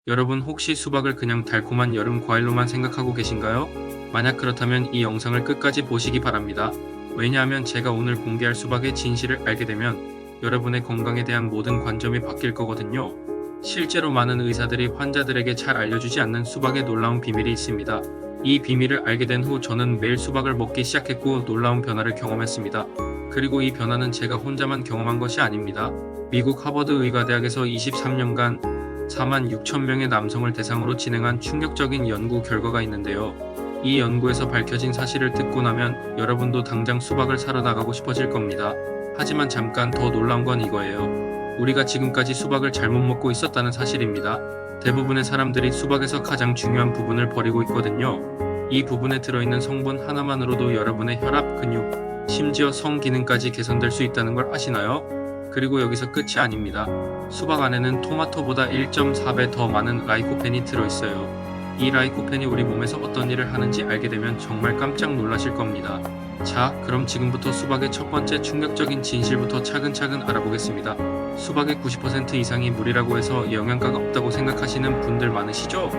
여러분 혹시 수박을 그냥 달콤한 여름 과일로만 생각하고 계신가요? 만약 그렇다면 이 영상을 끝까지 보시기 바랍니다. 왜냐하면 제가 오늘 공개할 수박의 진실을 알게 되면 여러분의 건강에 대한 모든 관점이 바뀔 거거든요. 실제로 많은 의사들이 환자들에게 잘 알려주지 않는 수박의 놀라운 비밀이 있습니다. 이 비밀을 알게 된 후 저는 매일 수박을 먹기 시작했고 놀라운 변화를 경험했습니다. 그리고 이 변화는 제가 혼자만 경험한 것이 아닙니다. 미국 하버드 의과대학에서 23년간 4만 6천 명의 남성을 대상으로 진행한 충격적인 연구 결과가 있는데요. 이 연구에서 밝혀진 사실을 듣고 나면 여러분도 당장 수박을 사러 나가고 싶어질 겁니다. 하지만 잠깐 더 놀라운 건 이거예요. 우리가 지금까지 수박을 잘못 먹고 있었다는 사실입니다. 대부분의 사람들이 수박에서 가장 중요한 부분을 버리고 있거든요. 이 부분에 들어있는 성분 하나만으로도 여러분의 혈압, 근육, 심지어 성 기능까지 개선될 수 있다는 걸 아시나요? 그리고 여기서 끝이 아닙니다. 수박 안에는 토마토보다 1.4배 더 많은 라이코펜이 들어있어요. 이 라이코펜이 우리 몸에서 어떤 일을 하는지 알게 되면 정말 깜짝 놀라실 겁니다. 자, 그럼 지금부터 수박의 첫 번째 충격적인 진실부터 차근차근 알아보겠습니다. 수박의 90% 이상이 물이라고 해서 영양가가 없다고 생각하시는 분들 많으시죠?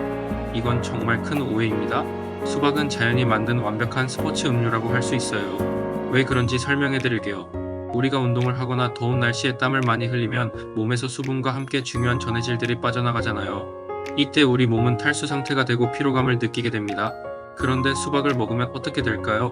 이건 정말 큰 오해입니다. 수박은 자연이 만든 완벽한 스포츠 음료라고 할 수 있어요. 왜 그런지 설명해 드릴게요. 우리가 운동을 하거나 더운 날씨에 땀을 많이 흘리면 몸에서 수분과 함께 중요한 전해질들이 빠져나가잖아요. 이때 우리 몸은 탈수 상태가 되고 피로감을 느끼게 됩니다. 그런데 수박을 먹으면 어떻게 될까요?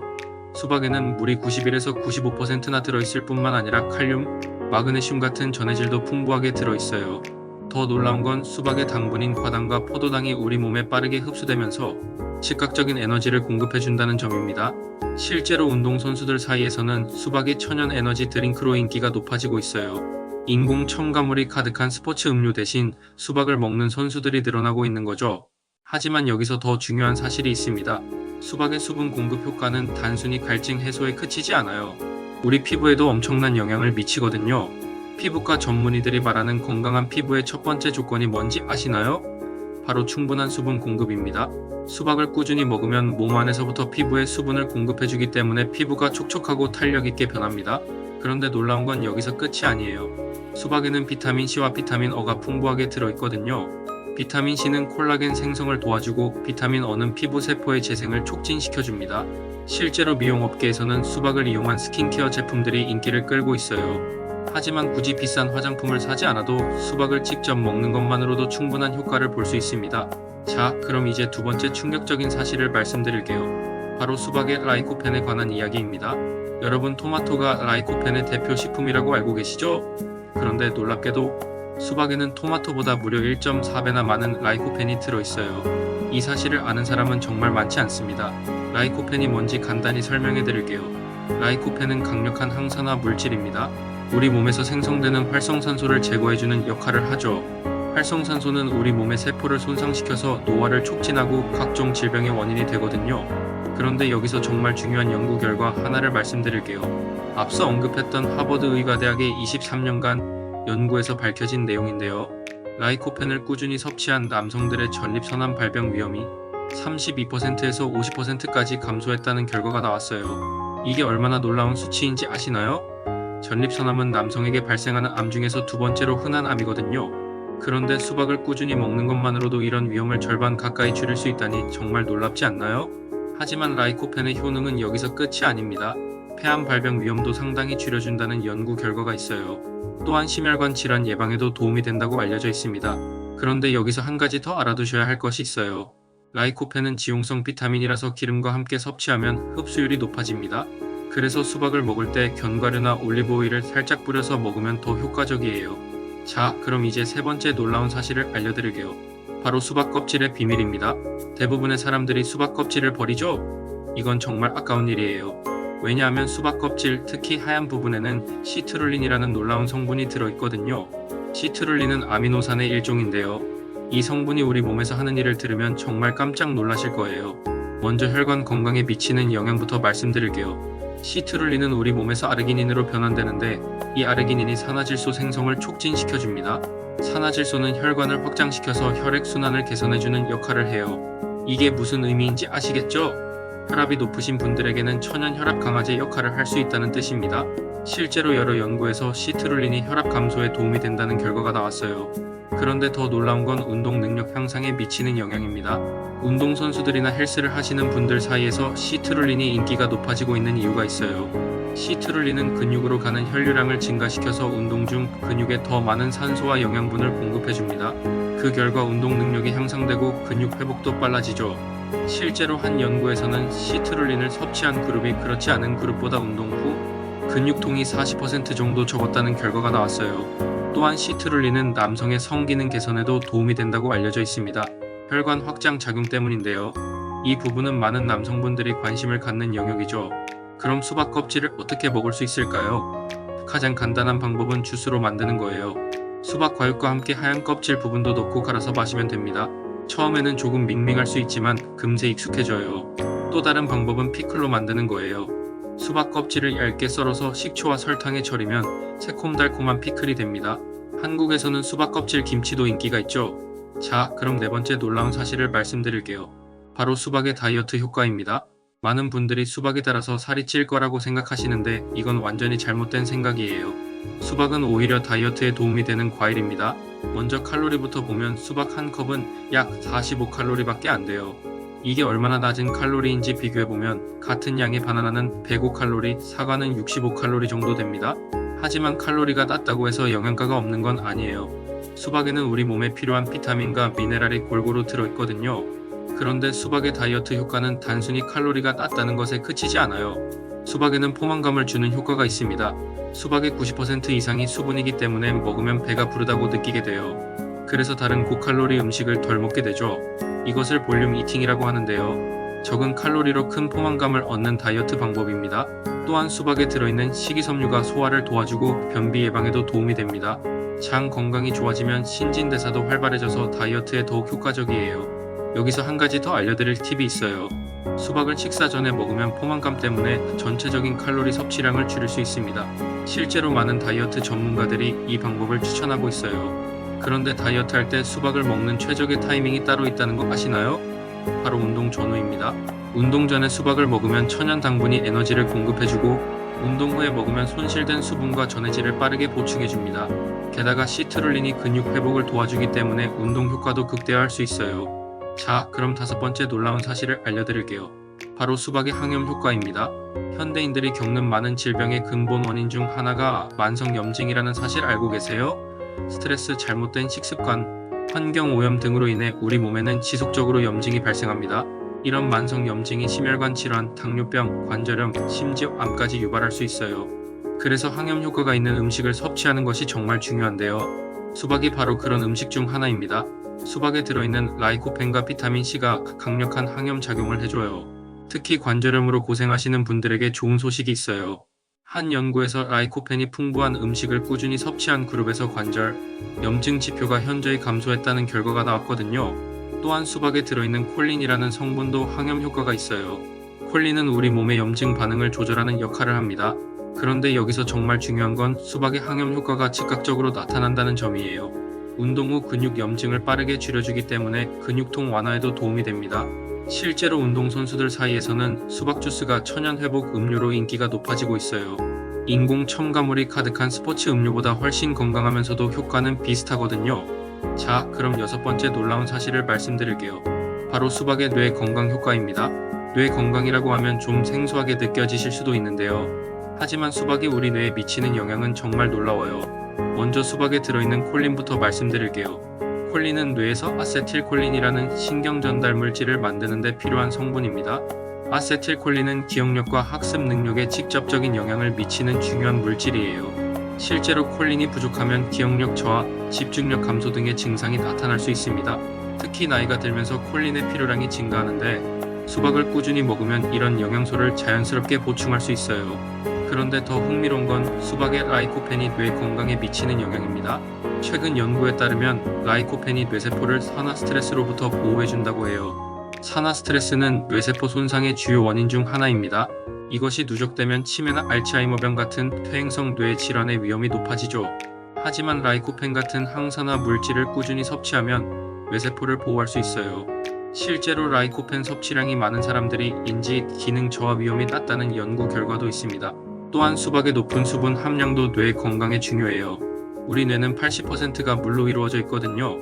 수박에는 물이 91에서 95%나 들어있을 뿐만 아니라 칼륨, 마그네슘 같은 전해질도 풍부하게 들어있어요. 더 놀라운 건 수박의 당분인 과당과 포도당이 우리 몸에 빠르게 흡수되면서 즉각적인 에너지를 공급해준다는 점입니다. 실제로 운동선수들 사이에서는 수박이 천연 에너지 드링크로 인기가 높아지고 있어요. 인공 첨가물이 가득한 스포츠 음료 대신 수박을 먹는 선수들이 늘어나고 있는 거죠. 하지만 여기서 더 중요한 사실이 있습니다. 수박의 수분 공급 효과는 단순히 갈증 해소에 그치지 않아요. 우리 피부에도 엄청난 영향을 미치거든요. 피부과 전문의들이 말하는 건강한 피부의 첫 번째 조건이 뭔지 아시나요? 바로 충분한 수분 공급입니다. 수박을 꾸준히 먹으면 몸 안에서부터 피부에 수분을 공급해주기 때문에 피부가 촉촉하고 탄력 있게 변합니다. 그런데 놀라운 건 여기서 끝이 아니에요. 수박에는 비타민C와 비타민어가 풍부하게 들어있거든요. 비타민C는 콜라겐 생성을 도와주고 비타민어는 피부 세포의 재생을 촉진시켜줍니다. 실제로 미용업계에서는 수박을 이용한 스킨케어 제품들이 인기를 끌고 있어요. 하지만 굳이 비싼 화장품을 사지 않아도 수박을 직접 먹는 것만으로도 충분한 효과를 볼 수 있습니다. 자, 그럼 이제 두 번째 충격적인 사실을 말씀드릴게요. 바로 수박의 라이코펜에 관한 이야기입니다. 여러분, 토마토가 라이코펜의 대표 식품이라고 알고 계시죠? 그런데 놀랍게도 수박에는 토마토보다 무려 1.4배나 많은 라이코펜이 들어있어요. 이 사실을 아는 사람은 정말 많지 않습니다. 라이코펜이 뭔지 간단히 설명해 드릴게요. 라이코펜은 강력한 항산화 물질입니다. 우리 몸에서 생성되는 활성산소를 제거해주는 역할을 하죠. 활성산소는 우리 몸의 세포를 손상시켜서 노화를 촉진하고 각종 질병의 원인이 되거든요. 그런데 여기서 정말 중요한 연구 결과 하나를 말씀드릴게요. 앞서 언급했던 하버드 의과대학의 23년간 연구에서 밝혀진 내용인데요. 라이코펜을 꾸준히 섭취한 남성들의 전립선암 발병 위험이 32%에서 50%까지 감소했다는 결과가 나왔어요. 이게 얼마나 놀라운 수치인지 아시나요? 전립선암은 남성에게 발생하는 암 중에서 두 번째로 흔한 암이거든요. 그런데 수박을 꾸준히 먹는 것만으로도 이런 위험을 절반 가까이 줄일 수 있다니 정말 놀랍지 않나요? 하지만 라이코펜의 효능은 여기서 끝이 아닙니다. 폐암 발병 위험도 상당히 줄여준다는 연구 결과가 있어요. 또한 심혈관 질환 예방에도 도움이 된다고 알려져 있습니다. 그런데 여기서 한 가지 더 알아두셔야 할 것이 있어요. 라이코펜은 지용성 비타민이라서 기름과 함께 섭취하면 흡수율이 높아집니다. 그래서 수박을 먹을 때 견과류나 올리브 오일을 살짝 뿌려서 먹으면 더 효과적이에요. 자, 그럼 이제 세 번째 놀라운 사실을 알려드릴게요. 바로 수박 껍질의 비밀입니다. 대부분의 사람들이 수박 껍질을 버리죠? 이건 정말 아까운 일이에요. 왜냐하면 수박 껍질, 특히 하얀 부분에는 시트룰린이라는 놀라운 성분이 들어있거든요. 시트룰린은 아미노산의 일종인데요. 이 성분이 우리 몸에서 하는 일을 들으면 정말 깜짝 놀라실 거예요. 먼저 혈관 건강에 미치는 영향부터 말씀드릴게요. 시트룰린은 우리 몸에서 아르기닌으로 변환되는데 이 아르기닌이 산화질소 생성을 촉진시켜줍니다. 산화질소는 혈관을 확장시켜서 혈액순환을 개선해주는 역할을 해요. 이게 무슨 의미인지 아시겠죠? 혈압이 높으신 분들에게는 천연 혈압 강화제 역할을 할 수 있다는 뜻입니다. 실제로 여러 연구에서 시트룰린이 혈압 감소에 도움이 된다는 결과가 나왔어요. 그런데 더 놀라운 건 운동 능력 향상에 미치는 영향입니다. 운동선수들이나 헬스를 하시는 분들 사이에서 시트룰린이 인기가 높아지고 있는 이유가 있어요. 시트룰린은 근육으로 가는 혈류량을 증가시켜서 운동 중 근육에 더 많은 산소와 영양분을 공급해줍니다. 그 결과 운동 능력이 향상되고 근육 회복도 빨라지죠. 실제로 한 연구에서는 시트룰린을 섭취한 그룹이 그렇지 않은 그룹보다 운동 후 근육통이 40% 정도 적었다는 결과가 나왔어요. 또한 시트룰린은 남성의 성기능 개선에도 도움이 된다고 알려져 있습니다. 혈관 확장 작용 때문인데요. 이 부분은 많은 남성분들이 관심을 갖는 영역이죠. 그럼 수박 껍질을 어떻게 먹을 수 있을까요? 가장 간단한 방법은 주스로 만드는 거예요. 수박 과육과 함께 하얀 껍질 부분도 넣고 갈아서 마시면 됩니다. 처음에는 조금 밍밍할 수 있지만 금세 익숙해져요. 또 다른 방법은 피클로 만드는 거예요. 수박 껍질을 얇게 썰어서 식초와 설탕에 절이면 새콤달콤한 피클이 됩니다. 한국에서는 수박 껍질 김치도 인기가 있죠. 자, 그럼 네 번째 놀라운 사실을 말씀드릴게요. 바로 수박의 다이어트 효과입니다. 많은 분들이 수박에 따라서 살이 찔 거라고 생각하시는데 이건 완전히 잘못된 생각이에요. 수박은 오히려 다이어트에 도움이 되는 과일입니다. 먼저 칼로리부터 보면 수박 한 컵은 약 45칼로리밖에 안 돼요. 이게 얼마나 낮은 칼로리인지 비교해보면 같은 양의 바나나는 105칼로리, 사과는 65칼로리 정도 됩니다. 하지만 칼로리가 낮다고 해서 영양가가 없는 건 아니에요. 수박에는 우리 몸에 필요한 비타민과 미네랄이 골고루 들어있거든요. 그런데 수박의 다이어트 효과는 단순히 칼로리가 낮다는 것에 그치지 않아요. 수박에는 포만감을 주는 효과가 있습니다. 수박의 90% 이상이 수분이기 때문에 먹으면 배가 부르다고 느끼게 돼요. 그래서 다른 고칼로리 음식을 덜 먹게 되죠. 이것을 볼륨 이팅이라고 하는데요. 적은 칼로리로 큰 포만감을 얻는 다이어트 방법입니다. 또한 수박에 들어있는 식이섬유가 소화를 도와주고 변비 예방에도 도움이 됩니다. 장 건강이 좋아지면 신진대사도 활발해져서 다이어트에 더욱 효과적이에요. 여기서 한 가지 더 알려드릴 팁이 있어요. 수박을 식사 전에 먹으면 포만감 때문에 전체적인 칼로리 섭취량을 줄일 수 있습니다. 실제로 많은 다이어트 전문가들이 이 방법을 추천하고 있어요. 그런데 다이어트 할 때 수박을 먹는 최적의 타이밍이 따로 있다는 거 아시나요? 바로 운동 전후입니다. 운동 전에 수박을 먹으면 천연 당분이 에너지를 공급해주고 운동 후에 먹으면 손실된 수분과 전해질을 빠르게 보충해줍니다. 게다가 시트룰린이 근육 회복을 도와주기 때문에 운동 효과도 극대화할 수 있어요. 자, 그럼 다섯 번째 놀라운 사실을 알려드릴게요. 바로 수박의 항염 효과입니다. 현대인들이 겪는 많은 질병의 근본 원인 중 하나가 만성염증이라는 사실 알고 계세요? 스트레스, 잘못된 식습관, 환경오염 등으로 인해 우리 몸에는 지속적으로 염증이 발생합니다. 이런 만성염증이 심혈관 질환, 당뇨병, 관절염, 심지어 암까지 유발할 수 있어요. 그래서 항염 효과가 있는 음식을 섭취하는 것이 정말 중요한데요. 수박이 바로 그런 음식 중 하나입니다. 수박에 들어있는 라이코펜과 비타민C가 강력한 항염 작용을 해줘요. 특히 관절염으로 고생하시는 분들에게 좋은 소식이 있어요. 한 연구에서 라이코펜이 풍부한 음식을 꾸준히 섭취한 그룹에서 관절, 염증 지표가 현저히 감소했다는 결과가 나왔거든요. 또한 수박에 들어있는 콜린이라는 성분도 항염 효과가 있어요. 콜린은 우리 몸의 염증 반응을 조절하는 역할을 합니다. 그런데 여기서 정말 중요한 건 수박의 항염 효과가 즉각적으로 나타난다는 점이에요. 운동 후 근육 염증을 빠르게 줄여주기 때문에 근육통 완화에도 도움이 됩니다. 실제로 운동선수들 사이에서는 수박 주스가 천연 회복 음료로 인기가 높아지고 있어요. 인공 첨가물이 가득한 스포츠 음료보다 훨씬 건강하면서도 효과는 비슷하거든요. 자, 그럼 여섯 번째 놀라운 사실을 말씀드릴게요. 바로 수박의 뇌 건강 효과입니다. 뇌 건강이라고 하면 좀 생소하게 느껴지실 수도 있는데요. 하지만 수박이 우리 뇌에 미치는 영향은 정말 놀라워요. 먼저 수박에 들어있는 콜린부터 말씀드릴게요. 콜린은 뇌에서 아세틸콜린이라는 신경 전달 물질을 만드는 데 필요한 성분입니다. 아세틸콜린은 기억력과 학습 능력에 직접적인 영향을 미치는 중요한 물질이에요. 실제로 콜린이 부족하면 기억력 저하, 집중력 감소 등의 증상이 나타날 수 있습니다. 특히 나이가 들면서 콜린의 필요량이 증가하는데 수박을 꾸준히 먹으면 이런 영양소를 자연스럽게 보충할 수 있어요. 그런데 더 흥미로운 건 수박의 라이코펜이 뇌 건강에 미치는 영향입니다. 최근 연구에 따르면 라이코펜이 뇌세포를 산화 스트레스로부터 보호해준다고 해요. 산화 스트레스는 뇌세포 손상의 주요 원인 중 하나입니다. 이것이 누적되면 치매나 알츠하이머병 같은 퇴행성 뇌 질환의 위험이 높아지죠. 하지만 라이코펜 같은 항산화 물질을 꾸준히 섭취하면 뇌세포를 보호할 수 있어요. 실제로 라이코펜 섭취량이 많은 사람들이 인지 기능 저하 위험이 낮다는 연구 결과도 있습니다. 또한 수박의 높은 수분 함량도 뇌 건강에 중요해요. 우리 뇌는 80%가 물로 이루어져 있거든요.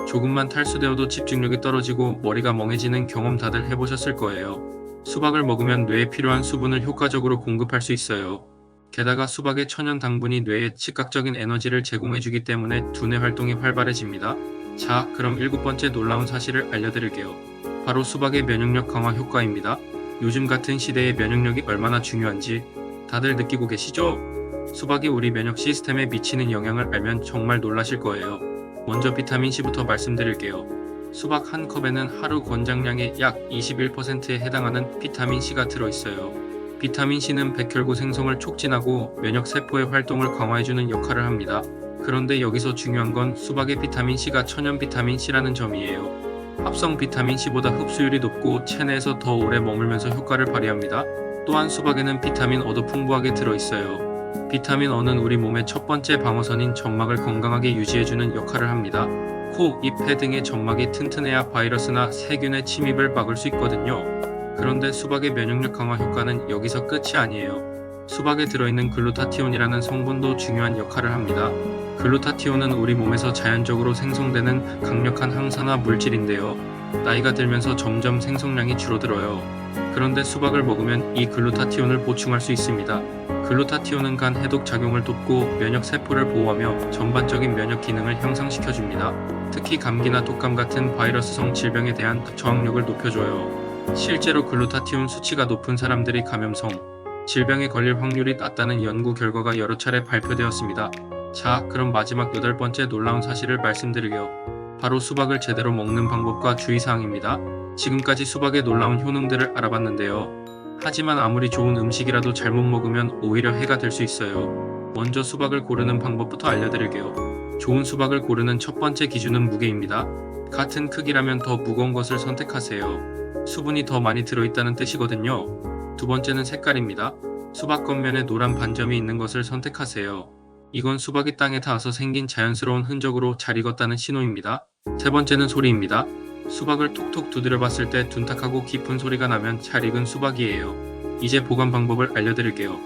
조금만 탈수되어도 집중력이 떨어지고 머리가 멍해지는 경험 다들 해보셨을 거예요. 수박을 먹으면 뇌에 필요한 수분을 효과적으로 공급할 수 있어요. 게다가 수박의 천연 당분이 뇌에 즉각적인 에너지를 제공해주기 때문에 두뇌 활동이 활발해집니다. 자, 그럼 7번째 놀라운 사실을 알려드릴게요. 바로 수박의 면역력 강화 효과입니다. 요즘 같은 시대에 면역력이 얼마나 중요한지 다들 느끼고 계시죠? 수박이 우리 면역 시스템에 미치는 영향을 알면 정말 놀라실 거예요. 먼저 비타민C부터 말씀드릴게요. 수박 한 컵에는 하루 권장량의 약 21%에 해당하는 비타민C가 들어있어요. 비타민C는 백혈구 생성을 촉진하고 면역세포의 활동을 강화해주는 역할을 합니다. 그런데 여기서 중요한 건 수박의 비타민C가 천연 비타민C라는 점이에요. 합성 비타민C보다 흡수율이 높고 체내에서 더 오래 머물면서 효과를 발휘합니다. 또한 수박에는 비타민 어도 풍부하게 들어있어요. 비타민 어는 우리 몸의 첫 번째 방어선인 점막을 건강하게 유지해주는 역할을 합니다. 코, 입, 폐 등의 점막이 튼튼해야 바이러스나 세균의 침입을 막을 수 있거든요. 그런데 수박의 면역력 강화 효과는 여기서 끝이 아니에요. 수박에 들어있는 글루타티온이라는 성분도 중요한 역할을 합니다. 글루타티온은 우리 몸에서 자연적으로 생성되는 강력한 항산화 물질인데요. 나이가 들면서 점점 생성량이 줄어들어요. 그런데 수박을 먹으면 이 글루타티온을 보충할 수 있습니다. 글루타티온은 간 해독 작용을 돕고 면역 세포를 보호하며 전반적인 면역 기능을 향상시켜줍니다. 특히 감기나 독감 같은 바이러스성 질병에 대한 저항력을 높여줘요. 실제로 글루타티온 수치가 높은 사람들이 감염성 질병에 걸릴 확률이 낮다는 연구 결과가 여러 차례 발표되었습니다. 자, 그럼 마지막 8번째 놀라운 사실을 말씀드리게요. 바로 수박을 제대로 먹는 방법과 주의사항입니다. 지금까지 수박의 놀라운 효능들을 알아봤는데요. 하지만 아무리 좋은 음식이라도 잘못 먹으면 오히려 해가 될 수 있어요. 먼저 수박을 고르는 방법부터 알려드릴게요. 좋은 수박을 고르는 첫 번째 기준은 무게입니다. 같은 크기라면 더 무거운 것을 선택하세요. 수분이 더 많이 들어있다는 뜻이거든요. 두 번째는 색깔입니다. 수박 겉면에 노란 반점이 있는 것을 선택하세요. 이건 수박이 땅에 닿아서 생긴 자연스러운 흔적으로 잘 익었다는 신호입니다. 세 번째는 소리입니다. 수박을 톡톡 두드려 봤을 때 둔탁하고 깊은 소리가 나면 잘 익은 수박이에요. 이제 보관 방법을 알려드릴게요.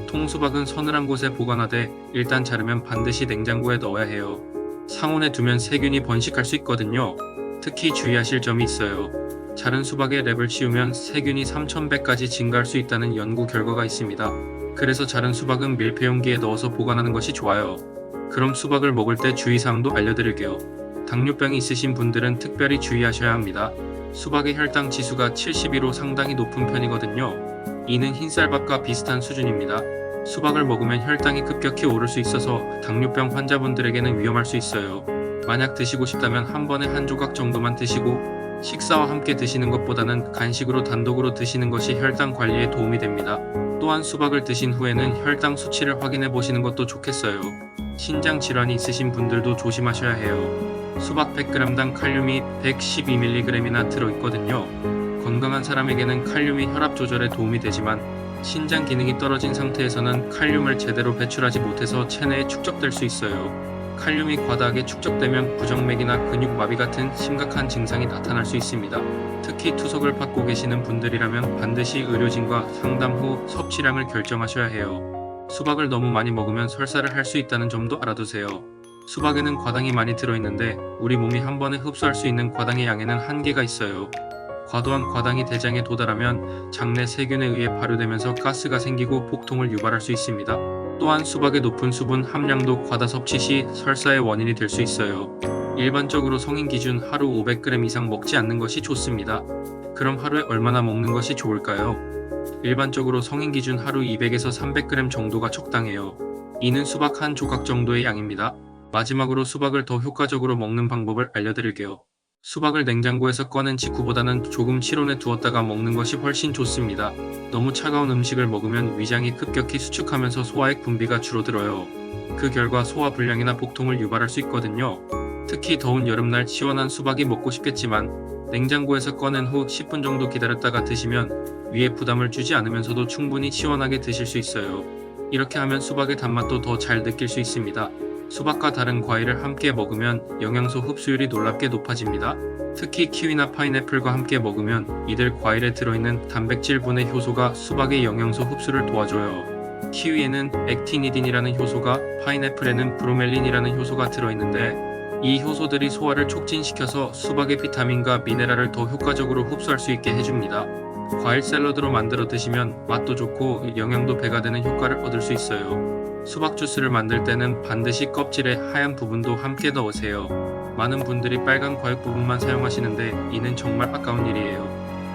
통수박은 서늘한 곳에 보관하되 일단 자르면 반드시 냉장고에 넣어야 해요. 상온에 두면 세균이 번식할 수 있거든요. 특히 주의하실 점이 있어요. 자른 수박에 랩을 씌우면 세균이 3000배까지 증가할 수 있다는 연구 결과가 있습니다. 그래서 자른 수박은 밀폐용기에 넣어서 보관하는 것이 좋아요. 그럼 수박을 먹을 때 주의사항도 알려드릴게요. 당뇨병이 있으신 분들은 특별히 주의하셔야 합니다. 수박의 혈당 지수가 72로 상당히 높은 편이거든요. 이는 흰쌀밥과 비슷한 수준입니다. 수박을 먹으면 혈당이 급격히 오를 수 있어서 당뇨병 환자분들에게는 위험할 수 있어요. 만약 드시고 싶다면 한 번에 한 조각 정도만 드시고 식사와 함께 드시는 것보다는 간식으로 단독으로 드시는 것이 혈당 관리에 도움이 됩니다. 또한 수박을 드신 후에는 혈당 수치를 확인해 보시는 것도 좋겠어요. 신장 질환이 있으신 분들도 조심하셔야 해요. 수박 100g당 칼륨이 112mg이나 들어있거든요. 건강한 사람에게는 칼륨이 혈압 조절에 도움이 되지만 신장 기능이 떨어진 상태에서는 칼륨을 제대로 배출하지 못해서 체내에 축적될 수 있어요. 칼륨이 과다하게 축적되면 부정맥이나 근육마비 같은 심각한 증상이 나타날 수 있습니다. 특히 투석을 받고 계시는 분들이라면 반드시 의료진과 상담 후 섭취량을 결정하셔야 해요. 수박을 너무 많이 먹으면 설사를 할 수 있다는 점도 알아두세요. 수박에는 과당이 많이 들어있는데 우리 몸이 한 번에 흡수할 수 있는 과당의 양에는 한계가 있어요. 과도한 과당이 대장에 도달하면 장내 세균에 의해 발효되면서 가스가 생기고 복통을 유발할 수 있습니다. 또한 수박의 높은 수분 함량도 과다 섭취 시 설사의 원인이 될 수 있어요. 일반적으로 성인 기준 하루 500g 이상 먹지 않는 것이 좋습니다. 그럼 하루에 얼마나 먹는 것이 좋을까요? 일반적으로 성인 기준 하루 200에서 300g 정도가 적당해요. 이는 수박 한 조각 정도의 양입니다. 마지막으로 수박을 더 효과적으로 먹는 방법을 알려드릴게요. 수박을 냉장고에서 꺼낸 직후보다는 조금 실온에 두었다가 먹는 것이 훨씬 좋습니다. 너무 차가운 음식을 먹으면 위장이 급격히 수축하면서 소화액 분비가 줄어들어요. 그 결과 소화 불량이나 복통을 유발할 수 있거든요. 특히 더운 여름날 시원한 수박이 먹고 싶겠지만 냉장고에서 꺼낸 후 10분 정도 기다렸다가 드시면 위에 부담을 주지 않으면서도 충분히 시원하게 드실 수 있어요. 이렇게 하면 수박의 단맛도 더 잘 느낄 수 있습니다. 수박과 다른 과일을 함께 먹으면 영양소 흡수율이 놀랍게 높아집니다. 특히 키위나 파인애플과 함께 먹으면 이들 과일에 들어있는 단백질분해 효소가 수박의 영양소 흡수를 도와줘요. 키위에는 액티니딘이라는 효소가, 파인애플에는 브로멜린이라는 효소가 들어있는데 이 효소들이 소화를 촉진시켜서 수박의 비타민과 미네랄을 더 효과적으로 흡수할 수 있게 해줍니다. 과일 샐러드로 만들어 드시면 맛도 좋고 영양도 배가 되는 효과를 얻을 수 있어요. 수박 주스를 만들 때는 반드시 껍질의 하얀 부분도 함께 넣으세요. 많은 분들이 빨간 과육 부분만 사용하시는데 이는 정말 아까운 일이에요.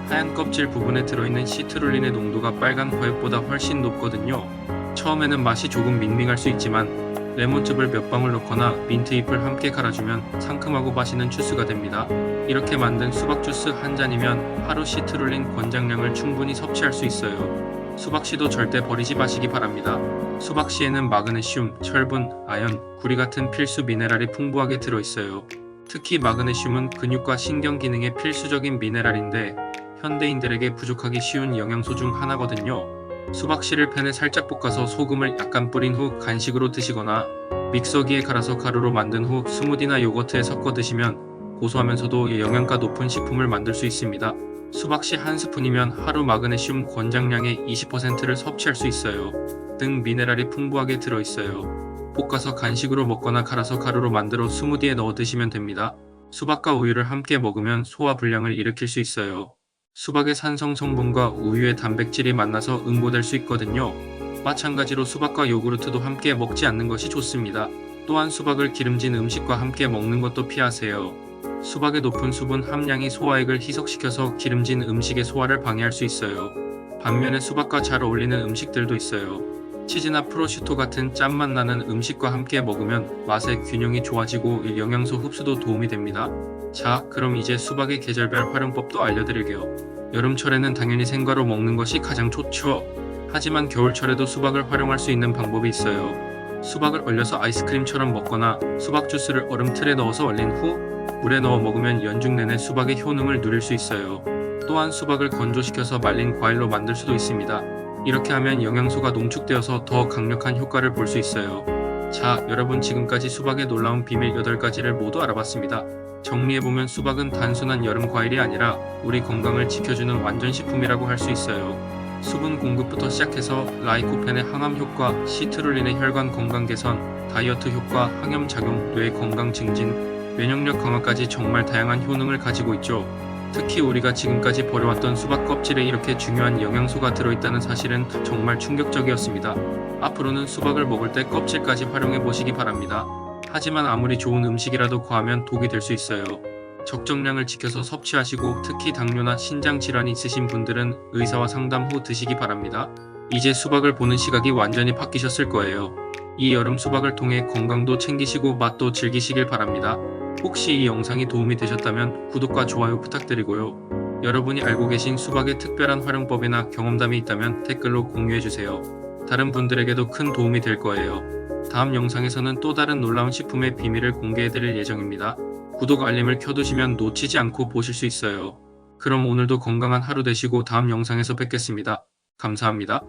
하얀 껍질 부분에 들어있는 시트룰린의 농도가 빨간 과육보다 훨씬 높거든요. 처음에는 맛이 조금 밍밍할 수 있지만 레몬즙을 몇 방울 넣거나 민트잎을 함께 갈아주면 상큼하고 맛있는 주스가 됩니다. 이렇게 만든 수박 주스 한 잔이면 하루 시트룰린 권장량을 충분히 섭취할 수 있어요. 수박씨도 절대 버리지 마시기 바랍니다. 수박씨에는 마그네슘, 철분, 아연, 구리 같은 필수 미네랄이 풍부하게 들어있어요. 특히 마그네슘은 근육과 신경 기능에 필수적인 미네랄인데 현대인들에게 부족하기 쉬운 영양소 중 하나거든요. 수박씨를 팬에 살짝 볶아서 소금을 약간 뿌린 후 간식으로 드시거나 믹서기에 갈아서 가루로 만든 후 스무디나 요거트에 섞어 드시면 고소하면서도 영양가 높은 식품을 만들 수 있습니다. 수박씨 한 스푼이면 하루 마그네슘 권장량의 20%를 섭취할 수 있어요. 등 미네랄이 풍부하게 들어있어요. 볶아서 간식으로 먹거나 갈아서 가루로 만들어 스무디에 넣어 드시면 됩니다. 수박과 우유를 함께 먹으면 소화 불량을 일으킬 수 있어요. 수박의 산성 성분과 우유의 단백질이 만나서 응고될 수 있거든요. 마찬가지로 수박과 요구르트도 함께 먹지 않는 것이 좋습니다. 또한 수박을 기름진 음식과 함께 먹는 것도 피하세요. 수박의 높은 수분 함량이 소화액을 희석시켜서 기름진 음식의 소화를 방해할 수 있어요. 반면에 수박과 잘 어울리는 음식들도 있어요. 치즈나 프로슈토 같은 짠맛 나는 음식과 함께 먹으면 맛의 균형이 좋아지고 영양소 흡수도 도움이 됩니다. 자, 그럼 이제 수박의 계절별 활용법도 알려드릴게요. 여름철에는 당연히 생과로 먹는 것이 가장 좋죠. 하지만 겨울철에도 수박을 활용할 수 있는 방법이 있어요. 수박을 얼려서 아이스크림처럼 먹거나 수박 주스를 얼음틀에 넣어서 얼린 후 물에 넣어 먹으면 연중 내내 수박의 효능을 누릴 수 있어요. 또한 수박을 건조시켜서 말린 과일로 만들 수도 있습니다. 이렇게 하면 영양소가 농축되어서 더 강력한 효과를 볼 수 있어요. 자, 여러분 지금까지 수박의 놀라운 비밀 8가지를 모두 알아봤습니다. 정리해보면 수박은 단순한 여름 과일이 아니라 우리 건강을 지켜주는 완전 식품이라고 할 수 있어요. 수분 공급부터 시작해서 라이코펜의 항암 효과, 시트룰린의 혈관 건강 개선, 다이어트 효과, 항염 작용, 뇌 건강 증진, 면역력 강화까지 정말 다양한 효능을 가지고 있죠. 특히 우리가 지금까지 버려왔던 수박 껍질에 이렇게 중요한 영양소가 들어있다는 사실은 정말 충격적이었습니다. 앞으로는 수박을 먹을 때 껍질까지 활용해 보시기 바랍니다. 하지만 아무리 좋은 음식이라도 과하면 독이 될 수 있어요. 적정량을 지켜서 섭취하시고 특히 당뇨나 신장 질환이 있으신 분들은 의사와 상담 후 드시기 바랍니다. 이제 수박을 보는 시각이 완전히 바뀌셨을 거예요. 이 여름 수박을 통해 건강도 챙기시고 맛도 즐기시길 바랍니다. 혹시 이 영상이 도움이 되셨다면 구독과 좋아요 부탁드리고요. 여러분이 알고 계신 수박의 특별한 활용법이나 경험담이 있다면 댓글로 공유해주세요. 다른 분들에게도 큰 도움이 될 거예요. 다음 영상에서는 또 다른 놀라운 식품의 비밀을 공개해드릴 예정입니다. 구독 알림을 켜두시면 놓치지 않고 보실 수 있어요. 그럼 오늘도 건강한 하루 되시고 다음 영상에서 뵙겠습니다. 감사합니다.